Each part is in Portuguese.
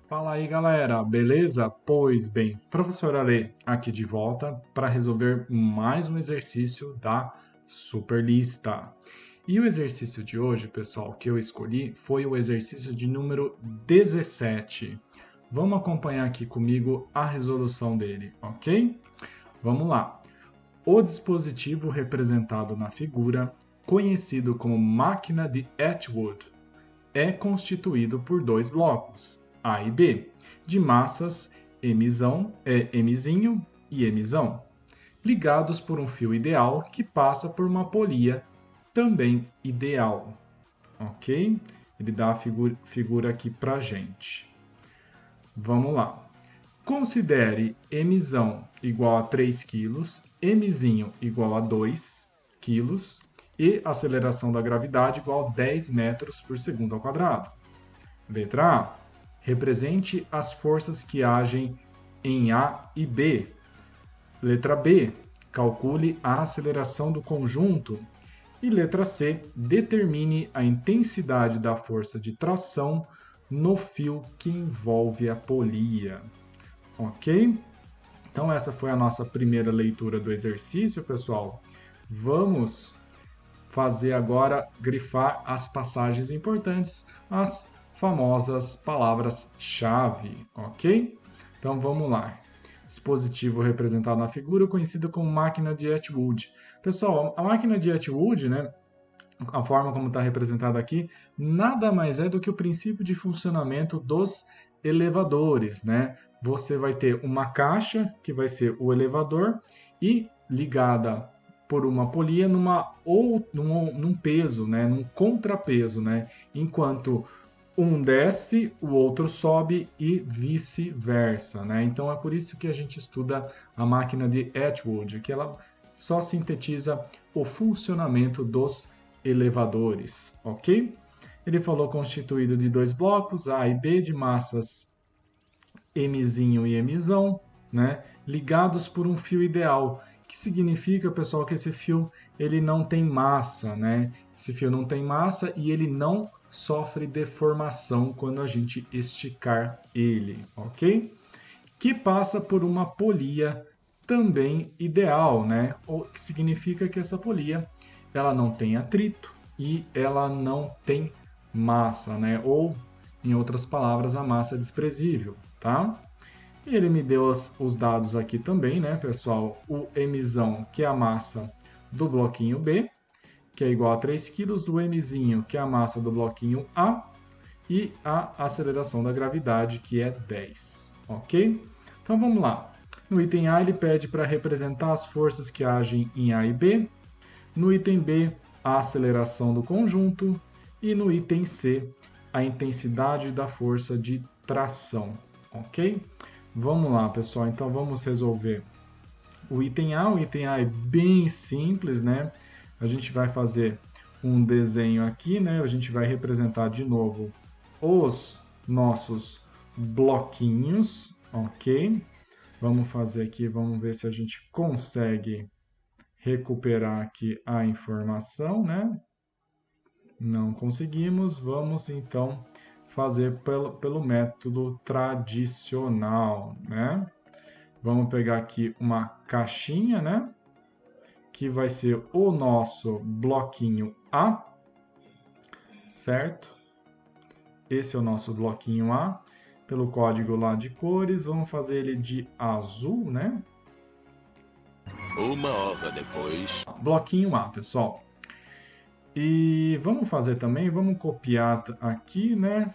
Fala aí, galera, beleza? Pois bem, professor Ale aqui de volta para resolver mais um exercício da Superlista. E o exercício de hoje, pessoal, que eu escolhi foi o exercício de número 17. Vamos acompanhar aqui comigo a resolução dele, ok? Vamos lá. O dispositivo representado na figura, conhecido como máquina de Atwood, é constituído por dois blocos, A e B, de massas Mzinho e Mzão, ligados por um fio ideal que passa por uma polia também ideal. Ok? Ele dá a figura aqui para gente. Vamos lá. Considere Mzão igual a 3 kg, Mzinho igual a 2 kg e aceleração da gravidade igual a 10 metros por segundo ao quadrado. Letra A. Represente as forças que agem em A e B. Letra B. Calcule a aceleração do conjunto. E letra C. Determine a intensidade da força de tração no fio que envolve a polia. Ok? Então essa foi a nossa primeira leitura do exercício, pessoal. Vamos fazer agora grifar as passagens importantes, as famosas palavras-chave, ok? Então vamos lá. Dispositivo representado na figura, conhecido como máquina de Atwood. Pessoal, a máquina de Atwood, né, a forma como está representada aqui, nada mais é do que o princípio de funcionamento dos elevadores, né? Você vai ter uma caixa, que vai ser o elevador, e ligada por uma polia num peso, né? Num contrapeso, né? Enquanto um desce, o outro sobe e vice-versa, né? Então é por isso que a gente estuda a máquina de Atwood, que ela só sintetiza o funcionamento dos elevadores, ok? Ele falou constituído de dois blocos, A e B, de massas Mzinho e Mzão, né? Ligados por um fio ideal, que significa, pessoal, que esse fio ele não tem massa, né? Esse fio não tem massa e ele não sofre deformação quando a gente esticar ele, ok? Que passa por uma polia também ideal, né? O que significa que essa polia ela não tem atrito e ela não tem massa, né? Ou, em outras palavras, a massa é desprezível, tá? E ele me deu os dados aqui também, né, pessoal? O Mzão, que é a massa do bloquinho B, que é igual a 3 kg, do Mzinho, que é a massa do bloquinho A, e a aceleração da gravidade, que é 10, ok? Então vamos lá. No item A, ele pede para representar as forças que agem em A e B. No item B, a aceleração do conjunto. E no item C, a intensidade da força de tração, ok? Vamos lá, pessoal. Então vamos resolver o item A. O item A é bem simples, né? A gente vai fazer um desenho aqui, né? A gente vai representar de novo os nossos bloquinhos, ok? Vamos fazer aqui, vamos ver se a gente consegue recuperar aqui a informação, né? Não conseguimos, vamos então fazer pelo método tradicional, né? Vamos pegar aqui uma caixinha, né? Que vai ser o nosso bloquinho A, certo? Esse é o nosso bloquinho A. Pelo código lá de cores, vamos fazer ele de azul, né? 1 hora depois. Bloquinho A, pessoal. E vamos fazer também, vamos copiar aqui, né?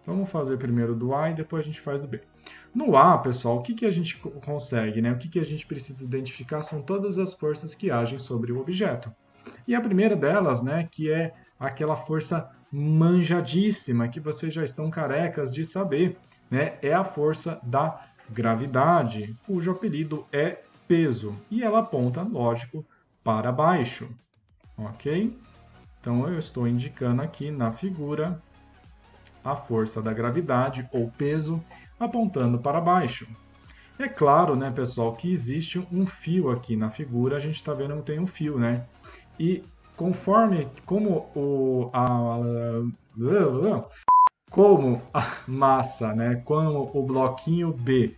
Vamos fazer primeiro do A e depois a gente faz do B. No A, pessoal, o que a gente consegue, né? O que a gente precisa identificar são todas as forças que agem sobre o objeto. E a primeira delas, né, que é aquela força manjadíssima, que vocês já estão carecas de saber, né? É a força da gravidade, cujo apelido é peso. E ela aponta, lógico, para baixo. Ok? Então eu estou indicando aqui na figura a força da gravidade ou peso apontando para baixo. É claro, né, pessoal, que existe um fio aqui na figura, a gente está vendo que tem um fio, né? E como a massa, né, como o bloquinho B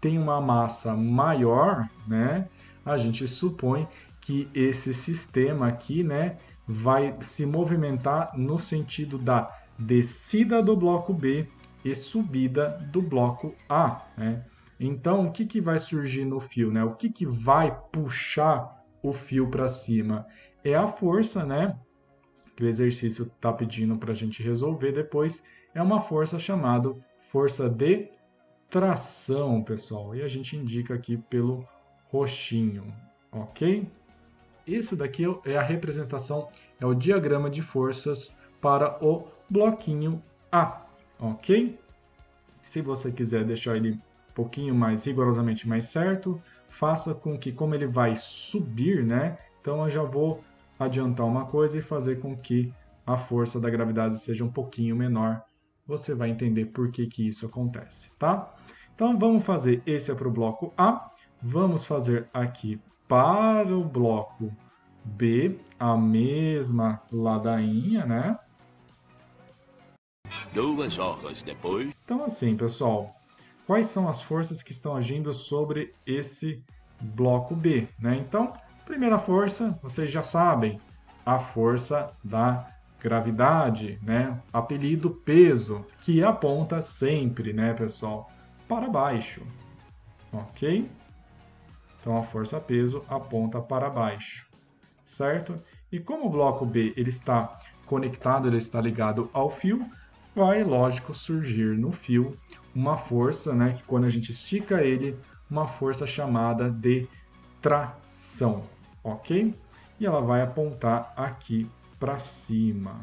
tem uma massa maior, né, a gente supõe que esse sistema aqui, né, vai se movimentar no sentido da descida do bloco B e subida do bloco A, né? Então, o que vai surgir no fio, né? O que vai puxar o fio para cima? É a força, né, que o exercício está pedindo para a gente resolver depois, é uma força chamada força de tração, pessoal. E a gente indica aqui pelo roxinho, ok? Isso daqui é a representação, é o diagrama de forças para o bloquinho A, ok? Se você quiser deixar ele um pouquinho mais rigorosamente mais certo, faça com que, como ele vai subir, né? Então eu já vou adiantar uma coisa e fazer com que a força da gravidade seja um pouquinho menor. Você vai entender por que isso acontece, tá? Então vamos fazer esse é para o bloco A. Vamos fazer aqui para o bloco B a mesma ladainha, né? 2 horas depois. Então assim, pessoal, quais são as forças que estão agindo sobre esse bloco B, né? Então, primeira força, vocês já sabem, a força da gravidade, né? Apelido peso, que aponta sempre, né, pessoal, para baixo, ok? Então, a força peso aponta para baixo, certo? E como o bloco B ele está conectado, ele está ligado ao fio, vai, lógico, surgir no fio uma força, né, que quando a gente estica ele, uma força chamada de tração, ok? E ela vai apontar aqui para cima,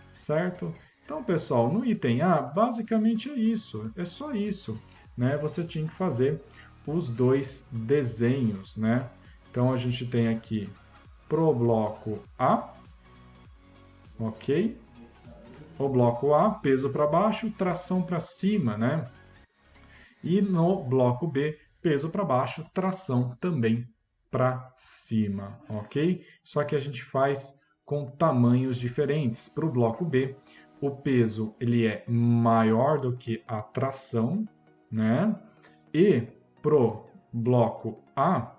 certo? Então, pessoal, no item A, basicamente é isso, é só isso, né? Você tinha que fazer os dois desenhos, né? Então, a gente tem aqui pro bloco A, ok? O bloco A, peso para baixo, tração para cima, né? E no bloco B, peso para baixo, tração também para cima, ok? Só que a gente faz com tamanhos diferentes. Para o bloco B, o peso ele é maior do que a tração, né? E pro bloco A,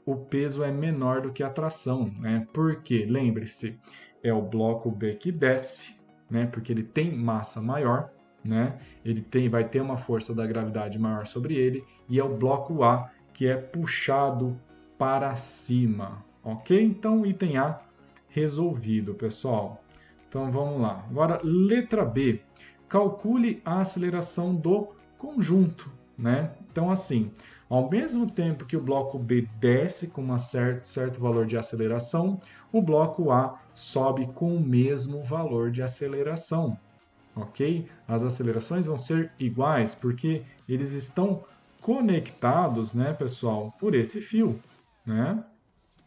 o peso é menor do que a tração, né? Porque, lembre-se, é o bloco B que desce, né? Porque ele tem massa maior, né? Vai ter uma força da gravidade maior sobre ele, e é o bloco A que é puxado para cima, ok? Então, item A resolvido, pessoal. Então, vamos lá. Agora, letra B. Calcule a aceleração do conjunto, né? Então, assim, ao mesmo tempo que o bloco B desce com um certo valor de aceleração, o bloco A sobe com o mesmo valor de aceleração, ok? As acelerações vão ser iguais porque eles estão conectados, né, pessoal, por esse fio, né?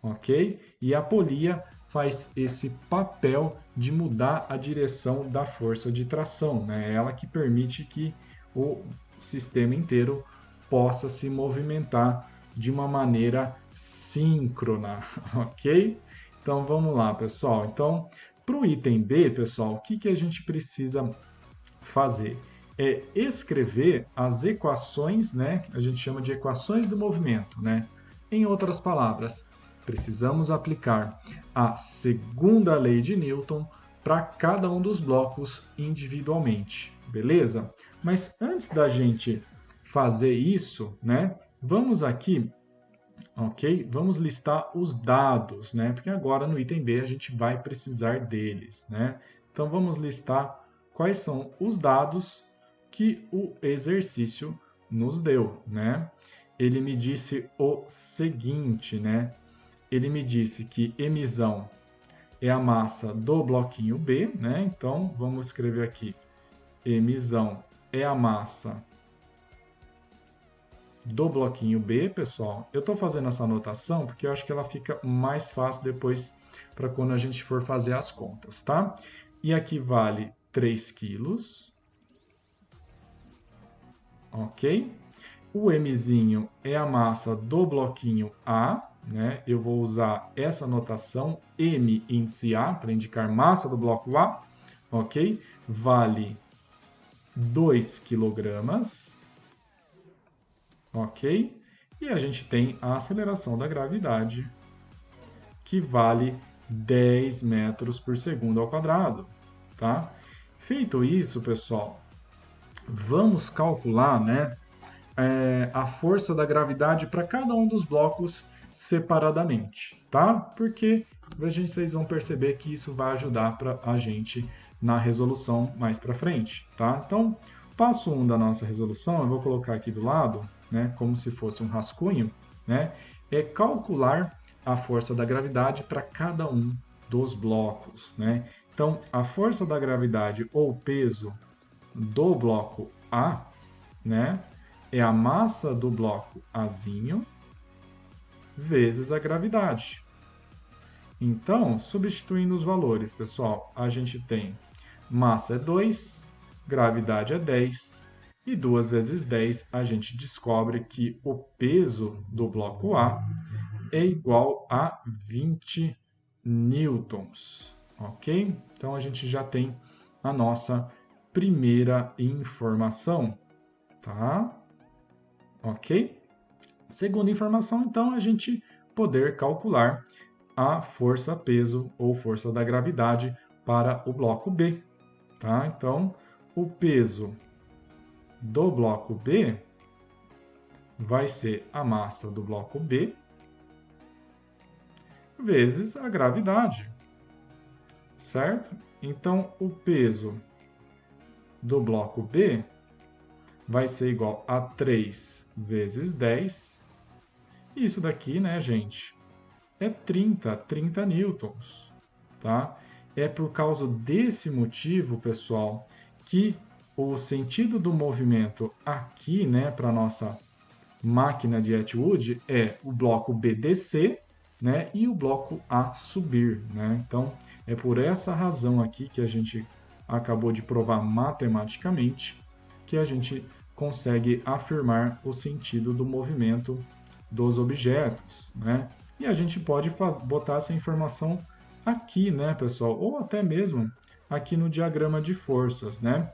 Ok? E a polia faz esse papel de mudar a direção da força de tração, né? É ela que permite que o sistema inteiro possa se movimentar de uma maneira síncrona, ok? Então vamos lá, pessoal. Então, para o item B, pessoal, o que a gente precisa fazer? É escrever as equações, né? A gente chama de equações do movimento, né? Em outras palavras, precisamos aplicar a segunda lei de Newton para cada um dos blocos individualmente, beleza? Mas antes da gente fazer isso, né? Vamos aqui, ok? Vamos listar os dados, né? Porque agora no item B a gente vai precisar deles, né? Então vamos listar quais são os dados que o exercício nos deu, né? Ele me disse o seguinte, né? Ele me disse que emissão é a massa do bloquinho B, né? Então vamos escrever aqui: emissão é a massa do bloquinho B, pessoal. Eu estou fazendo essa anotação porque eu acho que ela fica mais fácil depois para quando a gente for fazer as contas, tá? E aqui vale 3 quilos, ok? O Mzinho é a massa do bloquinho A, né? Eu vou usar essa notação M índice A para indicar massa do bloco A, ok? Vale 2 kg, ok? E a gente tem a aceleração da gravidade, que vale 10 metros por segundo ao quadrado, tá? Feito isso, pessoal, vamos calcular, né, a força da gravidade para cada um dos blocos separadamente, tá? Porque vocês vão perceber que isso vai ajudar a gente na resolução mais para frente, tá? Então, passo 1 da nossa resolução, eu vou colocar aqui do lado, né, como se fosse um rascunho, né, é calcular a força da gravidade para cada um dos blocos, né? Então, a força da gravidade ou peso do bloco A, né, é a massa do bloco Azinho vezes a gravidade. Então, substituindo os valores, pessoal, a gente tem massa é 2, gravidade é 10, e 2 vezes 10 a gente descobre que o peso do bloco A é igual a 20 newtons, ok? Então, a gente já tem a nossa primeira informação, tá? Ok? Segunda informação, então, a gente poder calcular a força-peso ou força da gravidade para o bloco B, tá? Então, o peso do bloco B vai ser a massa do bloco B vezes a gravidade, certo? Então, o peso do bloco B vai ser igual a 3 vezes 10. Isso daqui, né, gente, é 30 newtons, tá? É por causa desse motivo, pessoal, que o sentido do movimento aqui, né, para a nossa máquina de Atwood é o bloco B descer, né, e o bloco A subir, né? Então, é por essa razão aqui que a gente acabou de provar matematicamente que a gente consegue afirmar o sentido do movimento dos objetos, né? E a gente pode botar essa informação aqui, né, pessoal? Ou até mesmo aqui no diagrama de forças, né?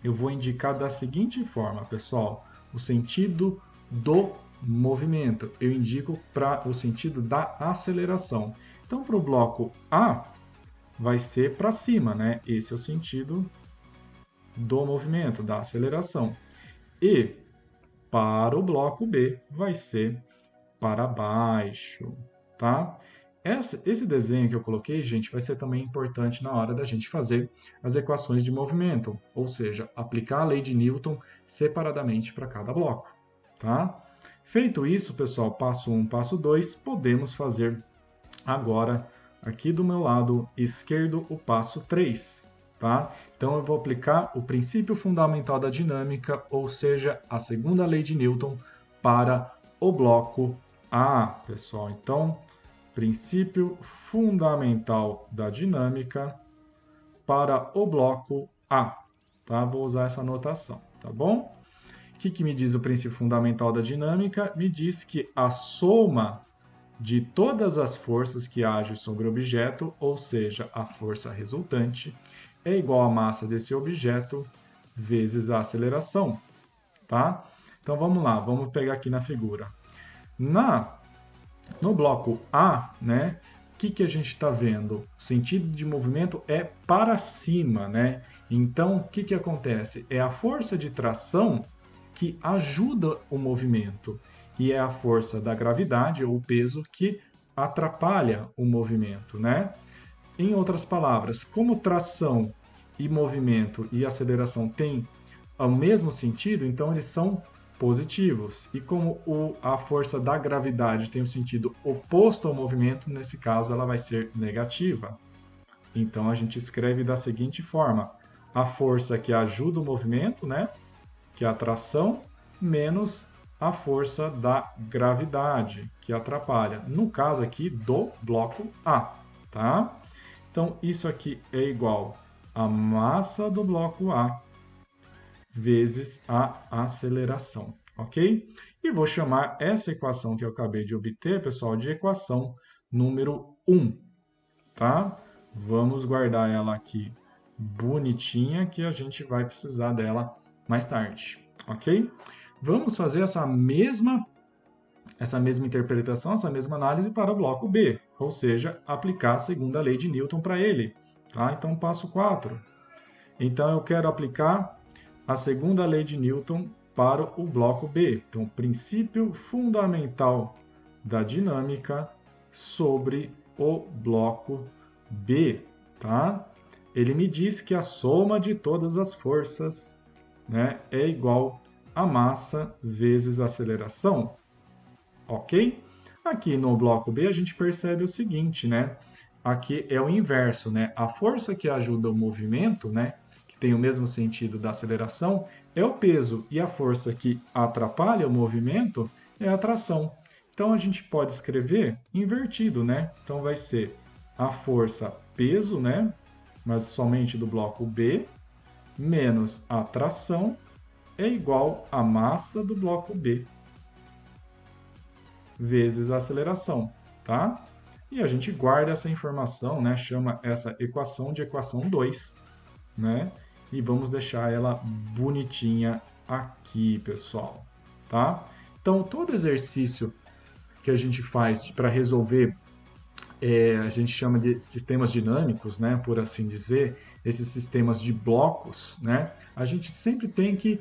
Eu vou indicar da seguinte forma, pessoal, o sentido do movimento. Eu indico para o sentido da aceleração. Então, para o bloco A, vai ser para cima, né? Esse é o sentido do movimento, da aceleração. E para o bloco B, vai ser para baixo, tá? Esse desenho que eu coloquei, gente, vai ser também importante na hora da gente fazer as equações de movimento, ou seja, aplicar a lei de Newton separadamente para cada bloco, tá? Feito isso, pessoal, passo 1, passo 2, podemos fazer agora, aqui do meu lado esquerdo, o passo 3, tá? Então, eu vou aplicar o princípio fundamental da dinâmica, ou seja, a segunda lei de Newton para o bloco A, pessoal. Então, princípio fundamental da dinâmica para o bloco A, tá? Vou usar essa notação, tá bom? O que me diz o princípio fundamental da dinâmica? Me diz que a soma de todas as forças que agem sobre o objeto, ou seja, a força resultante, é igual à massa desse objeto vezes a aceleração, tá? Então vamos lá, vamos pegar aqui na figura. No bloco A, né, o que a gente está vendo? O sentido de movimento é para cima, né? Então, o que acontece? É a força de tração que ajuda o movimento e é a força da gravidade ou peso que atrapalha o movimento, né? Em outras palavras, como tração e movimento e aceleração têm o mesmo sentido, então eles são positivos. E como a força da gravidade tem o sentido oposto ao movimento, nesse caso ela vai ser negativa. Então a gente escreve da seguinte forma: a força que ajuda o movimento, né, que é a tração, menos a força da gravidade, que atrapalha. No caso aqui do bloco A, tá? Então isso aqui é igual a massa do bloco A vezes a aceleração, ok? E vou chamar essa equação que eu acabei de obter, pessoal, de equação número 1, tá? Vamos guardar ela aqui bonitinha que a gente vai precisar dela mais tarde, ok? Vamos fazer essa mesma interpretação, essa mesma análise para o bloco B, ou seja, aplicar a segunda lei de Newton para ele. Tá? Então, passo 4. Então, eu quero aplicar a segunda lei de Newton para o bloco B. Então, princípio fundamental da dinâmica sobre o bloco B. Tá? Ele me diz que a soma de todas as forças, né, é igual a massa vezes a aceleração. Ok? Aqui no bloco B a gente percebe o seguinte, né? Aqui é o inverso, né? A força que ajuda o movimento, né, que tem o mesmo sentido da aceleração, é o peso, e a força que atrapalha o movimento é a tração. Então a gente pode escrever invertido, né? Então vai ser a força peso, né, mas somente do bloco B, menos a tração é igual a massa do bloco B vezes a aceleração, tá? E a gente guarda essa informação, né? Chama essa equação de equação 2, né? E vamos deixar ela bonitinha aqui, pessoal, tá? Então, todo exercício que a gente faz para resolver, a gente chama de sistemas dinâmicos, né? Por assim dizer, esses sistemas de blocos, né? A gente sempre tem que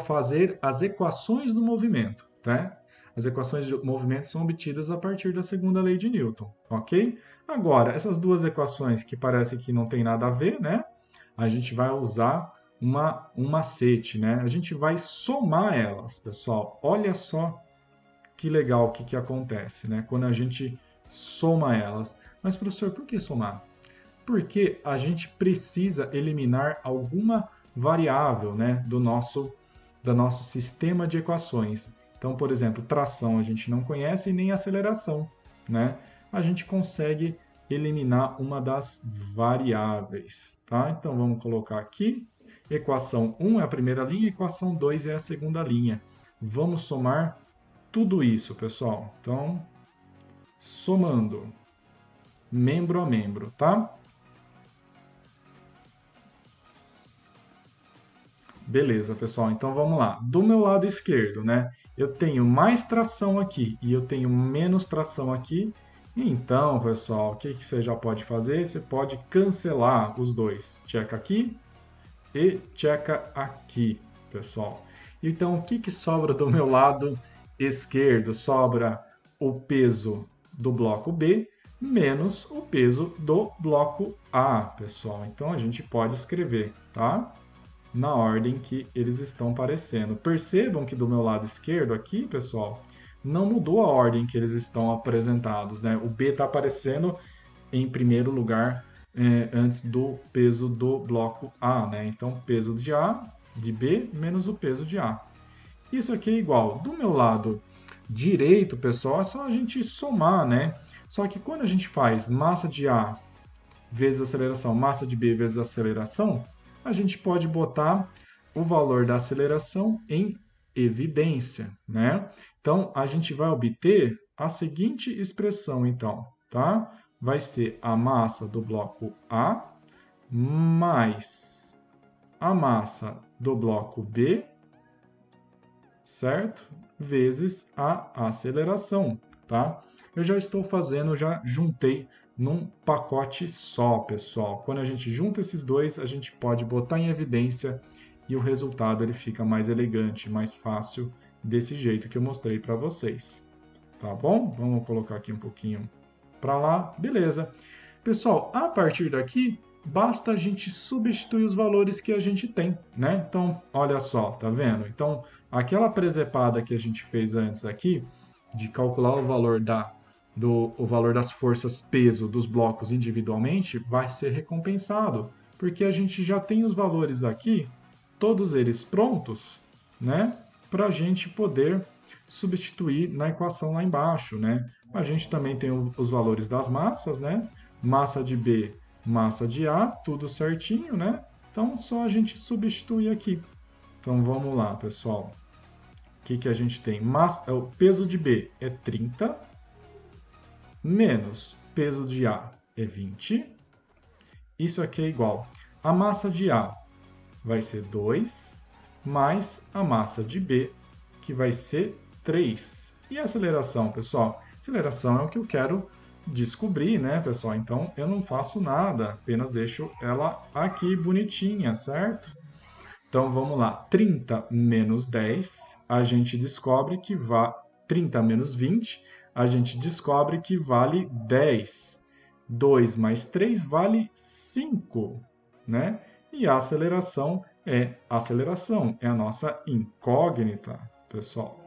fazer as equações do movimento, tá? As equações de movimento são obtidas a partir da segunda lei de Newton, ok? Agora, essas duas equações que parecem que não tem nada a ver, né? A gente vai usar um macete, né? A gente vai somar elas, pessoal. Olha só que legal o que acontece, né? Quando a gente soma elas. Mas, professor, por que somar? Porque a gente precisa eliminar alguma variável, né, do nosso sistema de equações. Então, por exemplo, tração a gente não conhece e nem aceleração, né? A gente consegue eliminar uma das variáveis, tá? Então, vamos colocar aqui. Equação 1 é a primeira linha, equação 2 é a segunda linha. Vamos somar tudo isso, pessoal. Então, somando membro a membro, tá? Beleza, pessoal. Então, vamos lá. Do meu lado esquerdo, né? Eu tenho mais tração aqui e eu tenho menos tração aqui. Então, pessoal, o que você já pode fazer? Você pode cancelar os dois. Checa aqui e checa aqui, pessoal. Então, o que sobra do meu lado esquerdo? Sobra o peso do bloco B menos o peso do bloco A, pessoal. Então, a gente pode escrever, tá? Na ordem que eles estão aparecendo. Percebam que do meu lado esquerdo aqui, pessoal, não mudou a ordem que eles estão apresentados, né? O B está aparecendo em primeiro lugar antes do peso do bloco A, né? Então, peso de A, de B, menos o peso de A. Isso aqui é igual. Do meu lado direito, pessoal, é só a gente somar, né? Só que quando a gente faz massa de A vezes aceleração, massa de B vezes aceleração, a gente pode botar o valor da aceleração em evidência, né? Então, a gente vai obter a seguinte expressão, então, tá? Vai ser a massa do bloco A mais a massa do bloco B, certo? Vezes a aceleração, tá? Eu já estou fazendo, já juntei num pacote só, pessoal. Quando a gente junta esses dois, a gente pode botar em evidência e o resultado ele fica mais elegante, mais fácil, desse jeito que eu mostrei para vocês. Tá bom? Vamos colocar aqui um pouquinho para lá. Beleza. Pessoal, a partir daqui, basta a gente substituir os valores que a gente tem, né? Então, olha só, tá vendo? Então, aquela presepada que a gente fez antes aqui, de calcular o valor das forças peso dos blocos individualmente, vai ser recompensado, porque a gente já tem os valores aqui, todos eles prontos, né, para a gente poder substituir na equação lá embaixo, né? A gente também tem os valores das massas, né? Massa de B, massa de A, tudo certinho, né? Então, só a gente substituir aqui. Então, vamos lá, pessoal. O que a gente tem? O peso de B é 30, menos peso de A é 20. Isso aqui é igual. A massa de A vai ser 2, mais a massa de B, que vai ser 3. E a aceleração, pessoal? Aceleração é o que eu quero descobrir, né, pessoal? Então, eu não faço nada, apenas deixo ela aqui bonitinha, certo? Então, vamos lá. 30 menos 10, a gente descobre que 30 menos 20, a gente descobre que vale 10. 2 mais 3 vale 5, né? E a aceleração é a nossa incógnita, pessoal.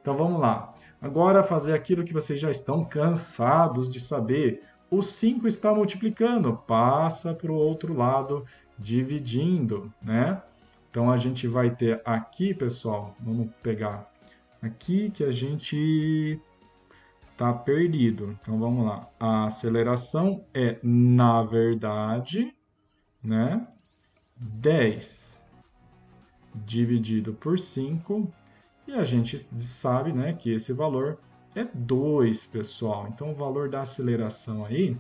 Então, vamos lá. Agora, fazer aquilo que vocês já estão cansados de saber. O 5 está multiplicando, passa para o outro lado, dividindo, né? Então, a gente vai ter aqui, pessoal, vamos pegar aqui que a gente está perdido. Então, vamos lá. A aceleração é, na verdade, né, 10 dividido por 5. E a gente sabe, né, que esse valor é 2, pessoal. Então, o valor da aceleração aí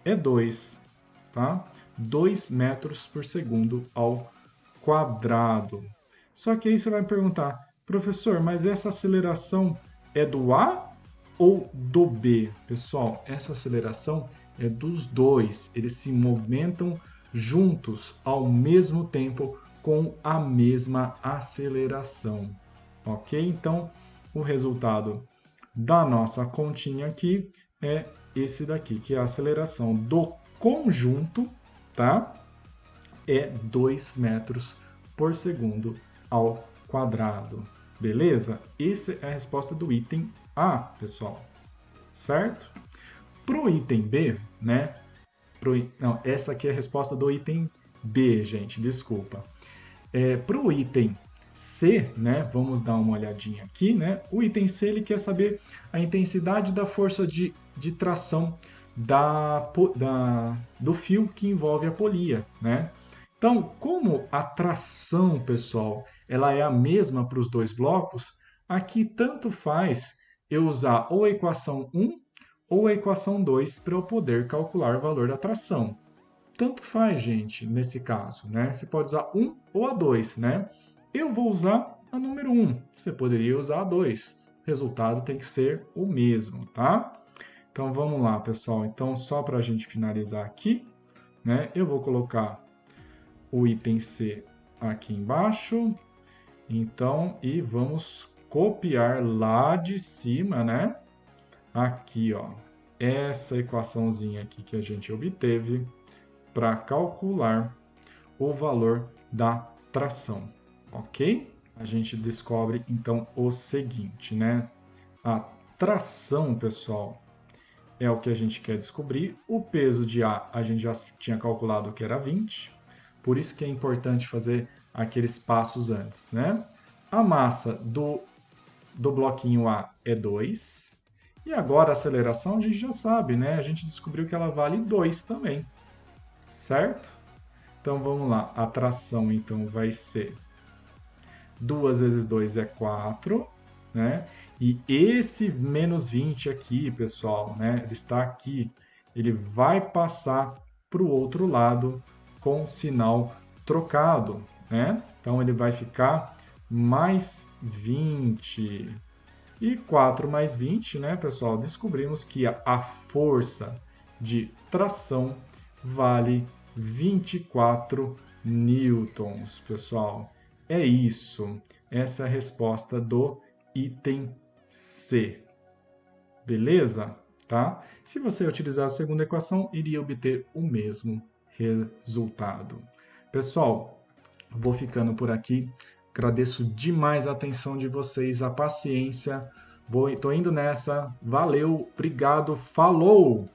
é 2, tá? 2 metros por segundo ao quadrado. Só que aí você vai me perguntar, professor, mas essa aceleração é do A ou do B? Pessoal, essa aceleração é dos dois. Eles se movimentam juntos ao mesmo tempo com a mesma aceleração. Ok? Então, o resultado da nossa continha aqui é esse daqui, que é a aceleração do conjunto, tá? É 2 metros por segundo ao quadrado. Beleza? Essa é a resposta do item A, pessoal. Certo? Para o item B, né? Não, essa aqui é a resposta do item B, gente, desculpa. Para o item C, né, vamos dar uma olhadinha aqui, né? O item C ele quer saber a intensidade da força de tração do fio que envolve a polia, né? Então, como a tração, pessoal, ela é a mesma para os dois blocos, aqui tanto faz eu usar ou a equação 1 ou a equação 2 para eu poder calcular o valor da tração. Tanto faz, gente, nesse caso, né? Você pode usar 1 ou a 2, né? Eu vou usar a número 1, você poderia usar a 2. O resultado tem que ser o mesmo, tá? Então, vamos lá, pessoal. Então, só para a gente finalizar aqui, né? Eu vou colocar o item C aqui embaixo. Então, e vamos copiar lá de cima, né? Aqui, ó, essa equaçãozinha aqui que a gente obteve para calcular o valor da tração. Ok? A gente descobre, então, o seguinte, né? A tração, pessoal, é o que a gente quer descobrir. O peso de A, a gente já tinha calculado que era 20. Por isso que é importante fazer aqueles passos antes, né? A massa do bloquinho A é 2. E agora a aceleração a gente já sabe, né? A gente descobriu que ela vale 2 também. Certo? Então, vamos lá. A tração, então, vai ser 2 vezes 2 é 4, né? E esse menos 20 aqui, pessoal, né? Ele está aqui. Ele vai passar para o outro lado com sinal trocado, né? Então, ele vai ficar mais 20. E 4 mais 20, né, pessoal? Descobrimos que a força de tração vale 24 newtons, pessoal. É isso. Essa é a resposta do item C. Beleza? Tá? Se você utilizar a segunda equação, iria obter o mesmo resultado. Pessoal, vou ficando por aqui. Agradeço demais a atenção de vocês, a paciência. Tô indo nessa. Valeu, obrigado, falou!